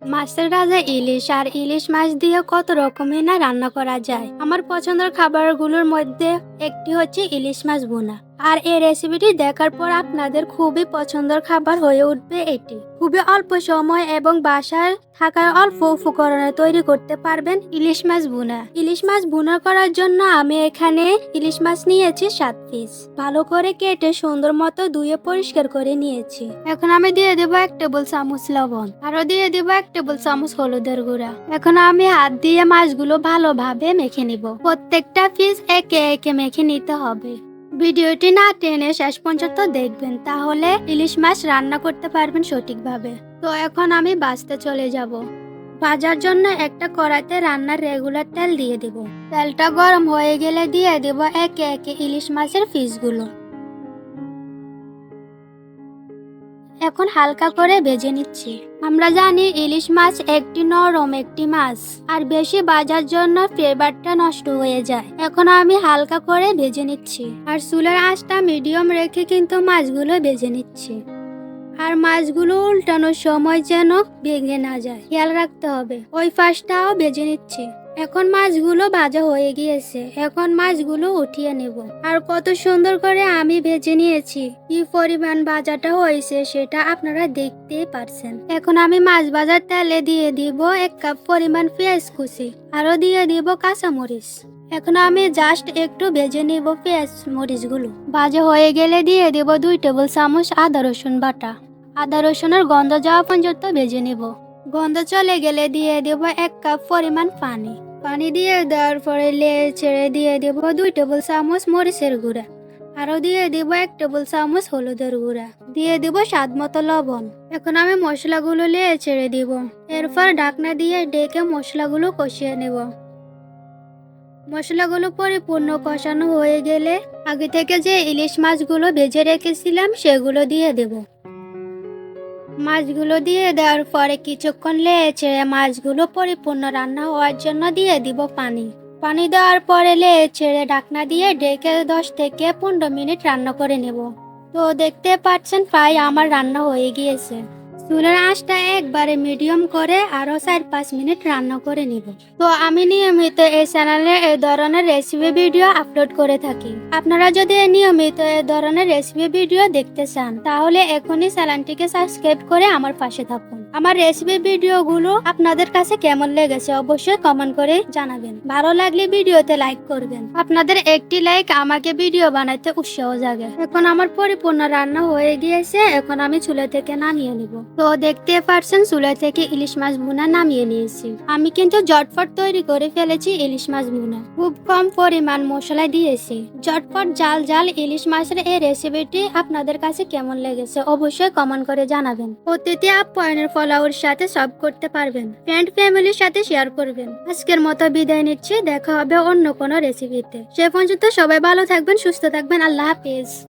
মাছের রাজা ইলিশ আর ইলিশ মাছ দিয়ে কত রকমের না রান্না করা যায়। আমার পছন্দের খাবারগুলোর মধ্যে একটি হচ্ছে ইলিশ মাছ ভুনা। আর এই রেসিপিটি দেখার পর আপনাদের খুবই পছন্দের খাবার হয়ে উঠবে এটি। খুবই অল্প সময় এবং বাসায় থাকার অল্প উপকরণে তৈরি করতে পারবেন ইলিশ মাছ ভুনা। ইলিশ মাছ ভুনা করার জন্য আমি এখানে ইলিশ মাছ নিয়েছি 7 পিস। ভালো করে কেটে সুন্দর মতো ধুয়ে পরিষ্কার করে নিয়েছি। এখন আমি দিয়ে দেবো 1 টেবিল চামচ লবণ, আরো দিয়ে দেবো 1 টেবিল চামচ হলুদের গুঁড়া। এখন আমি হাত দিয়ে মাছগুলো ভালোভাবে মেখে নিব। প্রত্যেকটা পিস একে একে মেখে নিতে হবে। ভিডিওটি না টেনে শেষ পর্যন্ত দেখবেন, তাহলে ইলিশ মাছ রান্না করতে পারবেন সঠিকভাবে। তো এখন আমি ভাজতে চলে যাব। ভাজার জন্য একটা কড়াইতে রান্নার রেগুলার তেল দিয়ে দেব। তেলটা গরম হয়ে গেলে দিয়ে দেব একে একে ইলিশ মাছের পিসগুলো। এখন হালকা করে ভেজে নিচ্ছি। আমরা জানি ইলিশ মাছ একটি নরম একটি মাছ, আর বেশি ভাজার জন্য ফ্লেভারটা নষ্ট হয়ে যায়। এখন আমি হালকা করে ভেজে নিচ্ছি, আর চুলের আঁচটা মিডিয়াম রেখে কিন্তু মাছগুলো ভেজে নিচ্ছি। আর মাছগুলো উল্টানোর সময় যেন ভেঙে না যায়, খেয়াল রাখতে হবে। ওই পাশটাও ভেজে নিচ্ছি। এখন মাছগুলো ভাজা হয়ে গিয়েছে। এখন মাছগুলো উঠিয়ে নেব। আর কত সুন্দর করে আমি ভেজে নিয়েছি। কি পরিমাণ ভাজাটা হয়েছে সেটা আপনারা দেখতেই পারছেন। এখন আমি মাছ ভাজার তেলে দিয়ে দিব 1 কাপ পরিমাণ পেঁয়াজ কুচি, আরো দিয়ে দিব কাঁচামরিচ। এখন আমি জাস্ট একটু ভেজে নিব পেঁয়াজ মরিচগুলো। ভাজা হয়ে গেলে দিয়ে দেব 2 টেবিল চামচ আদা রসুন বাটা। আদা রসুনের গন্ধ যাওয়া পর্যন্ত ভেজে নেব। গন্ধ চলে গেলে দিয়ে দেব 1 কাপ পরিমাণ পানি। পানি দিয়ে দেওয়ার পরে ছেড়ে দিয়ে দেব 2 টেবিল চামচ মরিচের গুঁড়া, আরো দিয়ে দেব 1 টেবিল চামচ হলুদের গুঁড়া, দিয়ে দেব স্বাদ মতো লবণ। এখন আমি মশলাগুলো ছেড়ে দিব। এরপর ঢাকনা দিয়ে ঢেকে মশলাগুলো কষিয়ে নেব। মশলাগুলো পরিপূর্ণ কষানো হয়ে গেলে আগে থেকে যে ইলিশ মাছগুলো ভেজে রেখেছিলাম সেগুলো দিয়ে দেব। মাছগুলো দিয়ে দেওয়ার পরে কিছুক্ষণ ছেড়ে মাছগুলো পরিপূর্ণ রান্না হওয়ার জন্য দিয়ে দিব পানি। পানি দেওয়ার পরে ছেড়ে ঢাকনা দিয়ে ঢেকে 10 থেকে 15 মিনিট রান্না করে নেব। তো দেখতে পাচ্ছেন প্রায় আমার রান্না হয়ে গিয়েছে। চুলের আঁচটা একবারে মিডিয়াম করে আরো 4-5 মিনিট রান্না করে নিব। তো আমি নিয়মিত এই চ্যানেলে এই ধরনের রেসিপি ভিডিও আপলোড করে থাকি। আপনারা যদি নিয়মিত এই ধরনের রেসিপি ভিডিও দেখতে চান, তাহলে এখনই চ্যানেলটিকে সাবস্ক্রাইব করে আমার পাশে থাকুন। আমার রেসিপি ভিডিওগুলো আপনাদের কাছে কেমন লেগেছে অবশ্যই কমেন্ট করে জানাবেন। ভালো লাগলে ভিডিওতে লাইক করবেন। আপনাদের একটি লাইক আমাকে ভিডিও বানাতে উৎসাহ জাগে। এখন আমার পরিপূর্ণ রান্না হয়ে গিয়েছে। এখন আমি চুলা থেকে নামিয়ে নিব। তো দেখতে পাচ্ছেন চুলা থেকে ইলিশ মাছ ভুনা নামিয়ে নিয়েছি। আমি কিন্তু ঝটপট তৈরি করে ফেলেছি ইলিশ মাছ ভুনা। খুব কম পরিমাণ মশলা দিয়েছি। ঝটপট জাল জাল ইলিশ মাছের এই রেসিপিটি আপনাদের কাছে কেমন লেগেছে অবশ্যই কমেন্ট করে জানাবেন। অতিথি আপ্যায়নের পোলাওর সাথে সার্ভ করতে পারবেন। ফ্রেন্ড ফ্যামিলির সাথে শেয়ার করবেন। আজকের মতো বিদায় নিচ্ছি। দেখা হবে অন্য কোনো রেসিপিতে। সে পর্যন্ত সবাই ভালো থাকবেন, সুস্থ থাকবেন। আল্লাহ হাফেজ।